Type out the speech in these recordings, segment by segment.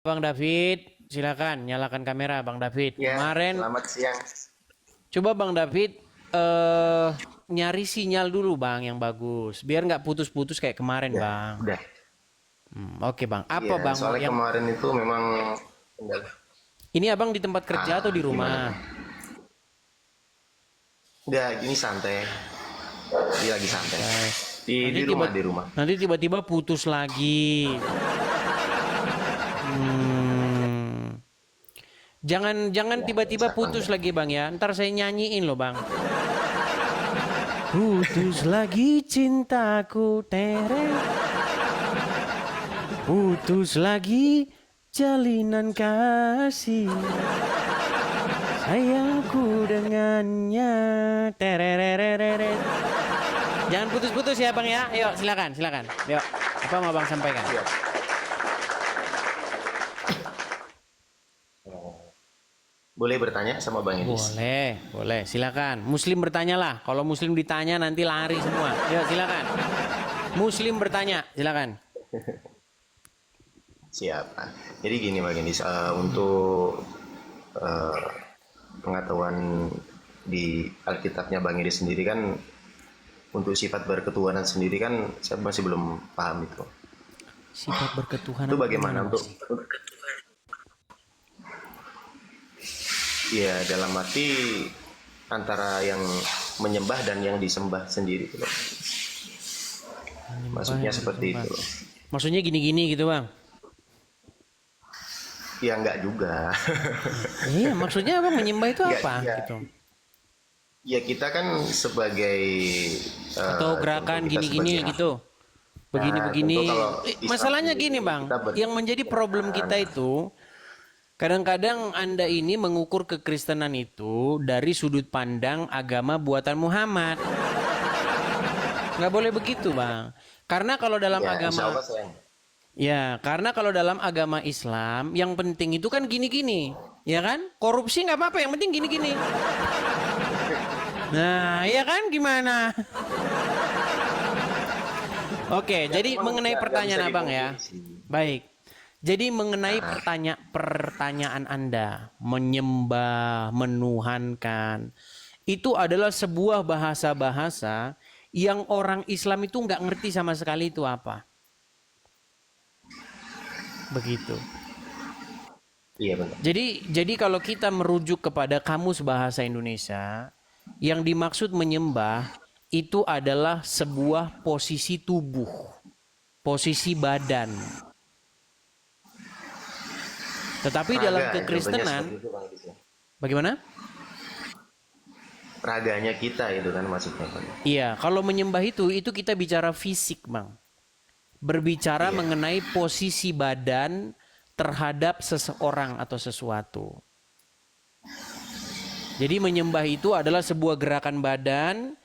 Bang David, silakan nyalakan kamera Bang David. Ya, Kemarin selamat siang. coba Bang David nyari sinyal dulu Bang yang bagus, biar nggak putus-putus kayak kemarin Ya, Bang. udah. Oke Bang, apa Iya, Bang mau soalnya yang kemarin itu memang kendala. ini Abang di tempat kerja atau di Gimana rumah? Bang? Udah, gini santai. Dia lagi santai. Eh, Di nanti di tiba rumah, di rumah. nanti tiba-tiba putus lagi. Hmm. Jangan Ya, tiba-tiba misalkan putus ya. lagi Bang ya. Ntar saya nyanyiin loh Bang. Putus lagi cintaku tere. Putus lagi jalinan kasih sayangku dengannya tererereret. Jangan putus-putus ya Bang ya. Yuk silakan silakan. Yuk. Apa mau Bang sampaikan? Siap. Boleh bertanya sama Bang Idis? Boleh, boleh. Silakan. Muslim bertanya lah. Kalau Muslim ditanya nanti lari semua. Yuk silakan. Muslim bertanya, silakan. Siap. Jadi gini Bang Idis, untuk eh, pengetahuan di Alkitabnya Bang Idis sendiri kan, untuk sifat berketuhanan sendiri kan saya masih belum paham itu. Sifat Itu berketuhanan bagaimana gimana, untuk Mas? ya dalam arti antara yang menyembah dan yang disembah sendiri itu loh. Menyembah Maksudnya yang seperti disembah. itu loh. Maksudnya gini-gini gitu, Bang. Ya enggak juga. Iya, maksudnya Abang menyembah itu Enggak apa juga. gitu? Ya kita kan sebagai Atau tentu gerakan kita gini-gini sebagai gitu. nah, tentu Begini-begini. kalau Islam Masalahnya sendiri gini, Bang. kita Yang menjadi problem kita itu kadang-kadang Anda ini mengukur kekristenan itu dari sudut pandang agama buatan Muhammad. Nggak boleh begitu, Bang. Karena kalau dalam ya insya agama Allah saya Ya, karena kalau dalam agama Islam, yang penting itu kan gini-gini, ya kan? Korupsi nggak apa-apa, yang penting gini-gini. Nah, ya kan gimana? Oke, ya, jadi memang mengenai nggak bisa pertanyaan abang ya, dipungkiri sih. baik. Jadi mengenai Nah, pertanyaan Anda, menyembah, menuhankan, itu adalah sebuah bahasa-bahasa yang orang Islam itu nggak ngerti sama sekali itu apa. Begitu. iya benar. Jadi kalau kita merujuk kepada kamus bahasa Indonesia, yang dimaksud menyembah itu adalah sebuah posisi tubuh, posisi badan. Tetapi dalam Raga contohnya kekristenan, seperti itu Bang Idris ya. bagaimana? Raganya kita itu kan maksudnya Bang. Iya, kalau menyembah itu kita bicara fisik, Bang. Berbicara Iya. mengenai posisi badan terhadap seseorang atau sesuatu. Jadi menyembah itu adalah sebuah gerakan badan,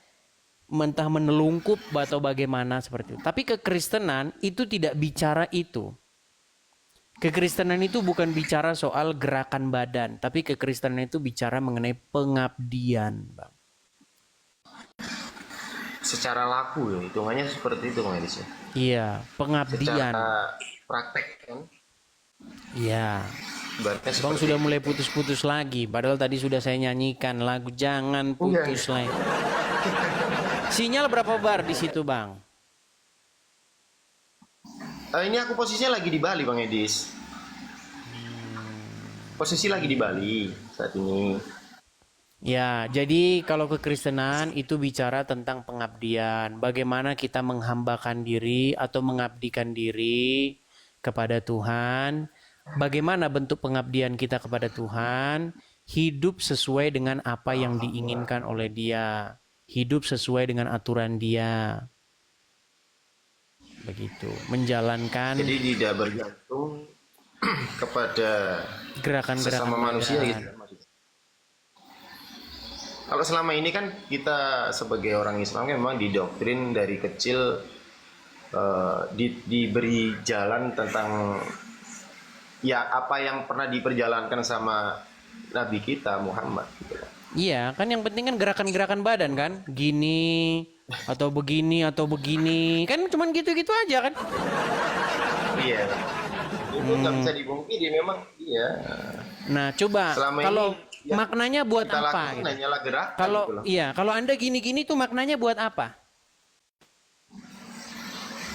mentah menelungkup atau bagaimana seperti itu. Tapi kekristenan itu tidak bicara itu. Kekristenan itu bukan bicara soal gerakan badan, tapi kekristenan itu bicara mengenai pengabdian, Bang. Secara laku ya hitungannya seperti itu Bang Idris ya. Iya, pengabdian. Secara praktek kan Iya. ibaratnya Bang seperti sudah mulai putus-putus lagi, padahal tadi sudah saya nyanyikan lagu Jangan enggak. Putus Lagi. Sinyal berapa bar di situ, Bang? Ini aku posisinya lagi di Bali Bang Edis. Posisi lagi di Bali saat ini. Ya, jadi kalau kekristenan itu bicara tentang pengabdian, bagaimana kita menghambakan diri atau mengabdikan diri kepada Tuhan, bagaimana bentuk pengabdian kita kepada Tuhan, hidup sesuai dengan apa yang diinginkan oleh Dia, hidup sesuai dengan aturan Dia. Begitu, menjalankan Jadi tidak bergantung kepada gerakan-gerakan sesama manusia badan. gitu kan maksudnya. Kalau selama ini kan kita sebagai orang Islam kan memang didoktrin dari kecil, diberi jalan tentang ya apa yang pernah diperjalankan sama Nabi kita Muhammad gitu kan. Iya, kan yang penting kan gerakan-gerakan badan kan, gini atau begini, kan cuman gitu-gitu aja kan. Iya. Itu nggak bisa dibungkiri memang iya. Nah, coba Selama kalau ini ya, maknanya buat kita apa lakukan gitu. hanyalah gerakan Kalau gitu loh. iya, kalau Anda gini-gini tuh maknanya buat apa?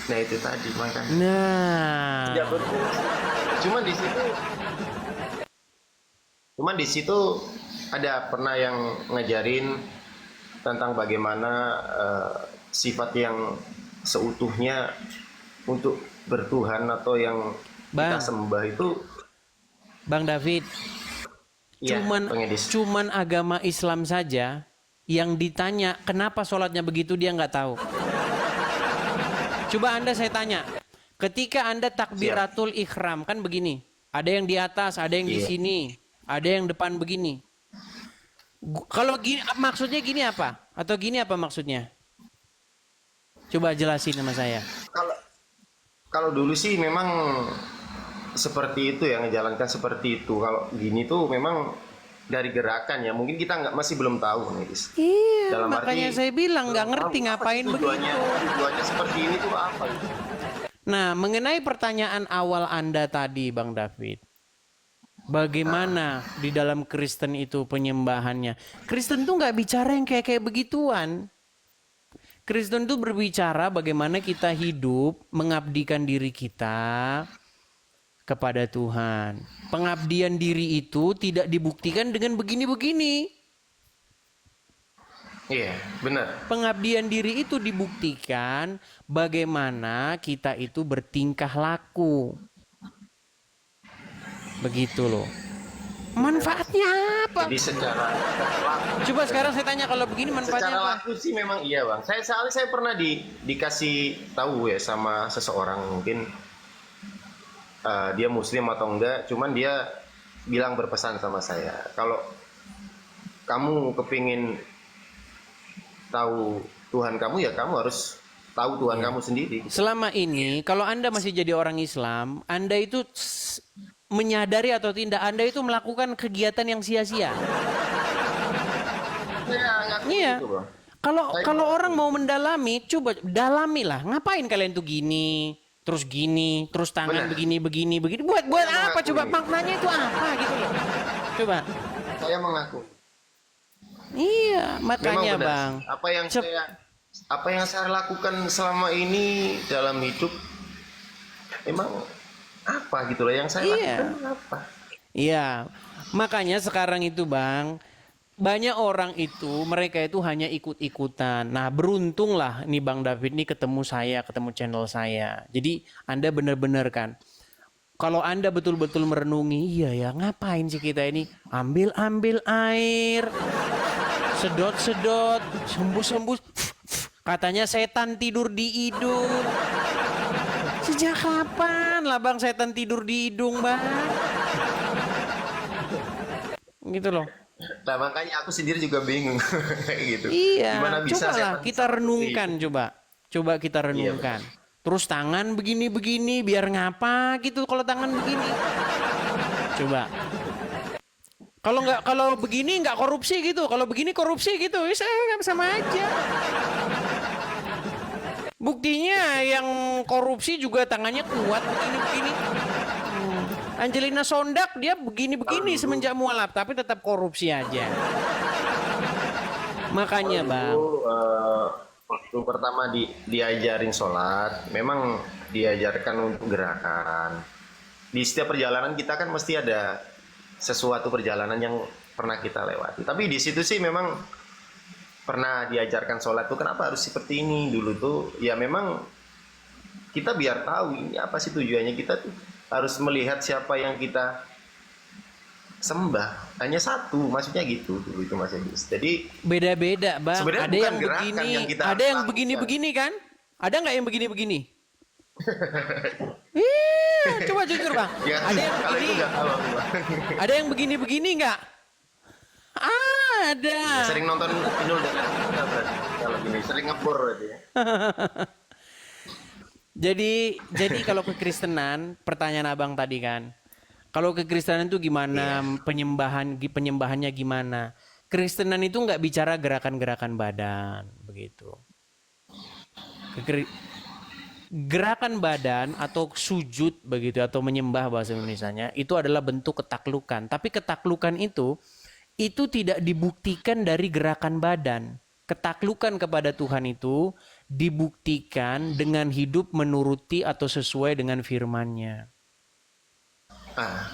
Nah itu tadi makanya. Nah, Tidak betul. Cuman di situ, cuman di situ ada pernah yang ngajarin tentang bagaimana sifat yang seutuhnya untuk bertuhan atau yang kita Bang, sembah itu Bang David, ya cuman pengedis. cuman agama Islam saja yang ditanya kenapa sholatnya begitu dia nggak tahu. Coba Anda saya tanya, ketika Anda takbiratul ikhram kan begini, ada yang di atas, ada yang di Iya. sini, ada yang depan begini. Kalau gini maksudnya gini apa? Atau gini apa maksudnya? Coba jelasin sama saya. Kalau kalau dulu sih memang seperti itu ya, ngejalankan seperti itu. Kalau gini tuh memang dari gerakan ya, mungkin kita nggak masih belum tahu nih, Dis. Iya, Dalam makanya arti saya bilang nggak belum ngerti tahu apa ngapain sih tujuannya, begitu. tujuannya seperti ini tuh apa gitu. Nah, mengenai pertanyaan awal Anda tadi, Bang David. Bagaimana di dalam Kristen itu penyembahannya? Kristen tuh nggak bicara yang kayak begituan. Kristen tuh berbicara bagaimana kita hidup mengabdikan diri kita kepada Tuhan. Pengabdian diri itu tidak dibuktikan dengan begini-begini. Iya, benar. Pengabdian diri itu dibuktikan bagaimana kita itu bertingkah laku. Begitu loh. Manfaatnya apa? Jadi secara Coba sekarang saya tanya kalau begini manfaatnya secara apa? laku sih memang iya bang. Saya pernah dikasih tahu ya sama seseorang, mungkin dia muslim atau enggak, cuman dia bilang berpesan sama saya, kalau kamu kepingin tahu Tuhan kamu ya kamu harus tahu Tuhan kamu sendiri. Selama ini kalau Anda masih jadi orang Islam, Anda itu menyadari atau tidak Anda itu melakukan kegiatan yang sia-sia. Saya ngaku Iya. gitu bang. Kalau orang mau mendalami, coba dalamilah. Ngapain kalian tuh gini, terus tangan Benar. begini. Buat Saya apa? Coba mengakui. maknanya itu apa gitu loh. Coba. Saya mengaku. Iya, Memang makanya benar. Bang. Apa yang saya lakukan selama ini dalam hidup memang apa gitu loh yang saya Iya. lakukan apa. Iya, makanya sekarang itu Bang, banyak orang itu mereka itu hanya ikut-ikutan. Nah beruntunglah nih Bang David nih ketemu channel saya. Jadi Anda benar-benar kan, kalau Anda betul-betul merenungi, iya ya ngapain sih kita ini ambil air, sedot-sedot, sembuh-sembuh, katanya setan tidur di hidung. Sejak kapan lah Bang setan tidur di hidung Bang? Gitu loh. Nah makanya aku sendiri juga bingung kayak gitu. Iya, Gimana bisa cobalah setan kita seperti renungkan itu? coba kita renungkan. Terus tangan begini biar ngapa gitu kalau tangan begini. Coba. Kalau begini nggak korupsi gitu, kalau begini korupsi gitu, saya sama aja. Buktinya yang korupsi juga tangannya kuat begini. Angelina Sondak dia begini semenjak mualaf tapi tetap korupsi aja. Makanya Bang. Dulu, waktu pertama diajarin sholat, memang diajarkan untuk gerakan. Di setiap perjalanan kita kan mesti ada sesuatu perjalanan yang pernah kita lewati. Tapi di situ sih memang pernah diajarkan sholat tuh kenapa harus seperti ini dulu tuh. Ya memang kita biar tahu ini apa sih tujuannya, kita tuh harus melihat siapa yang kita sembah, hanya satu, maksudnya gitu dulu itu Mas Edis. Jadi Beda-beda Bang, sebenarnya ada bukan yang gerakan begini, yang kita ada harus yang lakukan. begini kan? Ada nggak yang begini? Iya, coba jujur Bang. Ya, Ada yang kalau itu begini, nggak tahu aku, Bang. ada yang begini nggak? Ada. Sering nonton Inul dengan kita berarti kalau gini, sering ngebor berarti ya. Jadi kalau kekristenan, pertanyaan Abang tadi kan, kalau kekristenan itu gimana penyembahannya gimana? Kristenan itu nggak bicara gerakan-gerakan badan begitu. gerakan badan atau sujud begitu atau menyembah bahasa Indonesianya itu adalah bentuk ketaklukan. Tapi ketaklukan itu tidak dibuktikan dari gerakan badan. Ketaklukan kepada Tuhan itu dibuktikan dengan hidup menuruti atau sesuai dengan firman-Nya. Ah,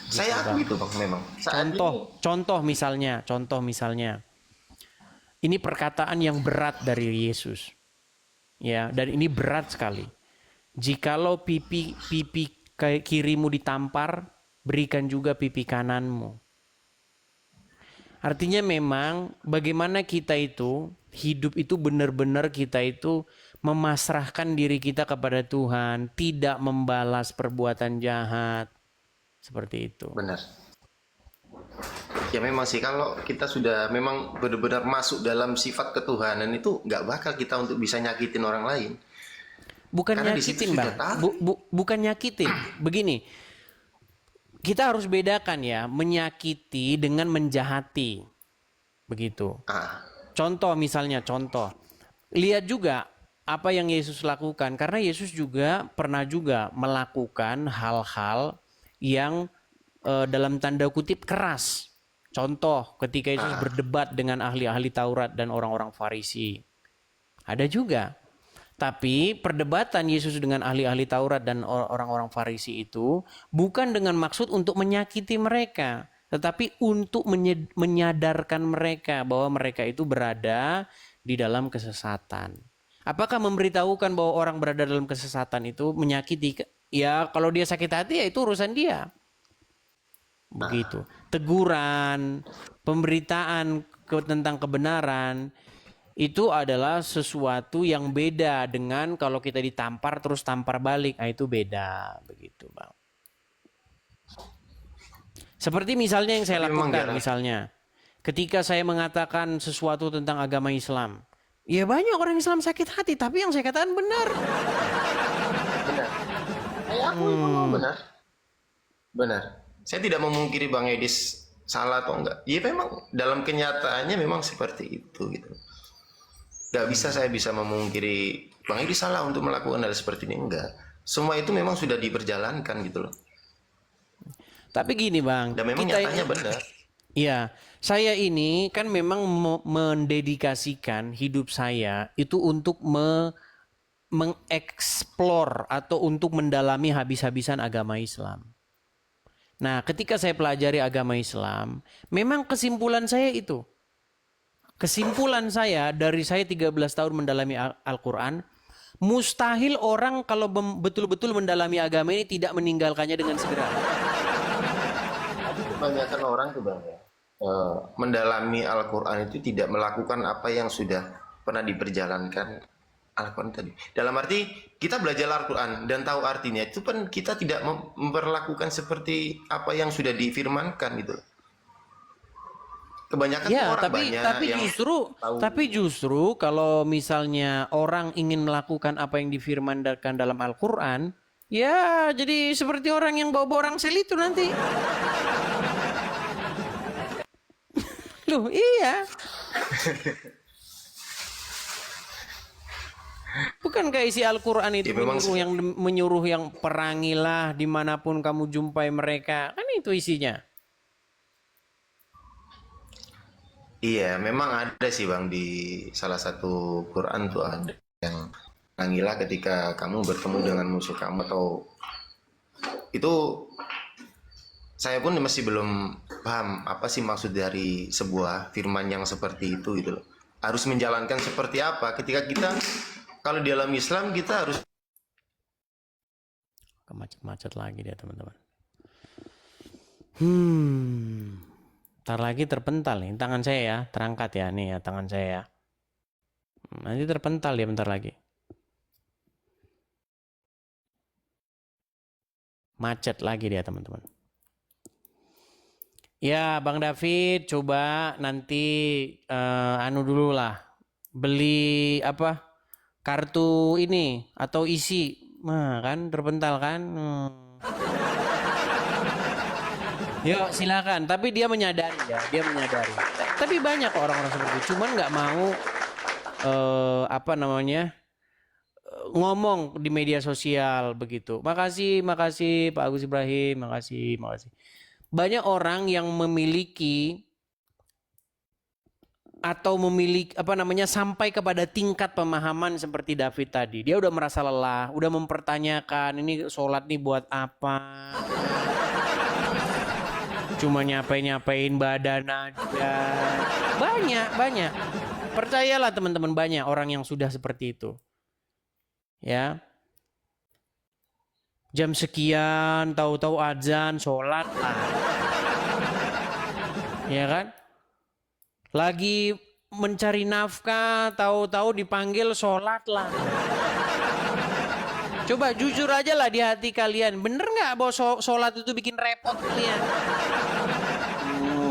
saya akui itu Bang memang. Contoh misalnya, ini perkataan yang berat dari Yesus. Ya, dan ini berat sekali. Jikalau pipi kirimu ditampar, berikan juga pipi kananmu. Artinya memang bagaimana kita itu hidup itu benar-benar kita itu memasrahkan diri kita kepada Tuhan, tidak membalas perbuatan jahat. Seperti itu. Benar. Ya memang sih kalau kita sudah memang benar-benar masuk dalam sifat ketuhanan itu nggak bakal kita untuk bisa nyakitin orang lain. Bukan Karena di situ nyakitin, sudah Bang. tahu. Bukan nyakitin. Begini, kita harus bedakan ya, menyakiti dengan menjahati. Begitu. Ah, Contoh. Lihat juga apa yang Yesus lakukan. Karena Yesus juga pernah juga melakukan hal-hal yang dalam tanda kutip keras. Contoh, ketika Yesus berdebat dengan ahli-ahli Taurat dan orang-orang Farisi. Ada juga. Tapi perdebatan Yesus dengan ahli-ahli Taurat dan orang-orang Farisi itu bukan dengan maksud untuk menyakiti mereka, tetapi untuk menyadarkan mereka bahwa mereka itu berada di dalam kesesatan. Apakah memberitahukan bahwa orang berada dalam kesesatan itu menyakiti? Ya, kalau dia sakit hati ya itu urusan dia. Begitu. Teguran, pemberitaan tentang kebenaran itu adalah sesuatu yang beda dengan kalau kita ditampar terus tampar balik. Itu beda, begitu, Bang. Seperti misalnya yang saya lakukan, misalnya ketika saya mengatakan sesuatu tentang agama Islam, ya banyak orang Islam sakit hati, tapi yang saya katakan benar. benar. Aku memang benar. Benar. Saya tidak memungkiri Bang Edis salah atau enggak. Ya memang dalam kenyataannya memang seperti itu gitu. Gak bisa saya bisa memungkiri Bang Edis salah untuk melakukan hal seperti ini, enggak. Semua itu memang sudah diperjalankan gitu loh. Tapi gini Bang, dan memang nyatanya benar. Iya, saya ini kan memang mendedikasikan hidup saya itu untuk mengeksplor atau untuk mendalami habis-habisan agama Islam. Nah, ketika saya pelajari agama Islam, memang kesimpulan saya itu. Kesimpulan saya dari saya 13 tahun mendalami Al-Quran, mustahil orang kalau betul-betul mendalami agama ini tidak meninggalkannya dengan segera. Kebanyakan orang tuh Bang ya, mendalami Al-Quran itu tidak melakukan apa yang sudah pernah diperjalankan Al-Quran tadi. Dalam arti kita belajar Al-Quran dan tahu artinya itu kan kita tidak memperlakukan seperti apa yang sudah difirmankan gitu. Kebanyakan ya, orang banyak yang tapi justru kalau misalnya orang ingin melakukan apa yang difirmankan dalam Al-Quran, ya jadi seperti orang yang bawa-bawa rangsel itu nanti. Loh, iya. Bukankah isi Al-Quran itu menyuruh yang perangilah dimanapun kamu jumpai mereka? Kan itu isinya. Iya, memang ada sih Bang di salah satu Quran tuh ada yang perangilah ketika kamu bertemu dengan musuh kamu atau itu saya pun masih belum paham apa sih maksud dari sebuah firman yang seperti itu gitu loh. Harus menjalankan seperti apa ketika kita kalau di dalam Islam kita harus macet-macet lagi dia teman-teman. Ntar lagi terpental nih tangan saya ya, terangkat ya nih ya tangan saya ya. Nanti terpental ya bentar lagi. Macet lagi dia teman-teman. Ya Bang David coba nanti dulu lah. Beli apa? Kartu ini atau isi. Nah kan terpental kan. Yuk silakan. Tapi dia menyadari ya. Dia menyadari. Tapi banyak orang-orang seperti itu. Cuman nggak mau ngomong di media sosial begitu. Makasih Pak Agus Ibrahim, makasih. Banyak orang yang memiliki atau memiliki sampai kepada tingkat pemahaman seperti David tadi. Dia udah merasa lelah, udah mempertanyakan ini sholat nih buat apa? Cuma nyapain badan aja. Banyak. Percayalah teman-teman, banyak orang yang sudah seperti itu. Ya. Jam sekian, tahu-tahu azan, sholat lah. Ya kan? Lagi mencari nafkah, tahu-tahu dipanggil sholat lah. Coba jujur aja lah di hati kalian. Bener nggak bahwa sholat itu bikin repot kalian?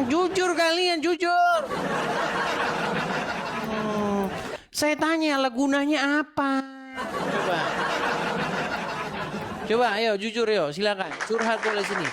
Jujur kalian, jujur. Saya tanya lah, gunanya apa? Coba ayo jujur yo, silakan. Curhat boleh sini.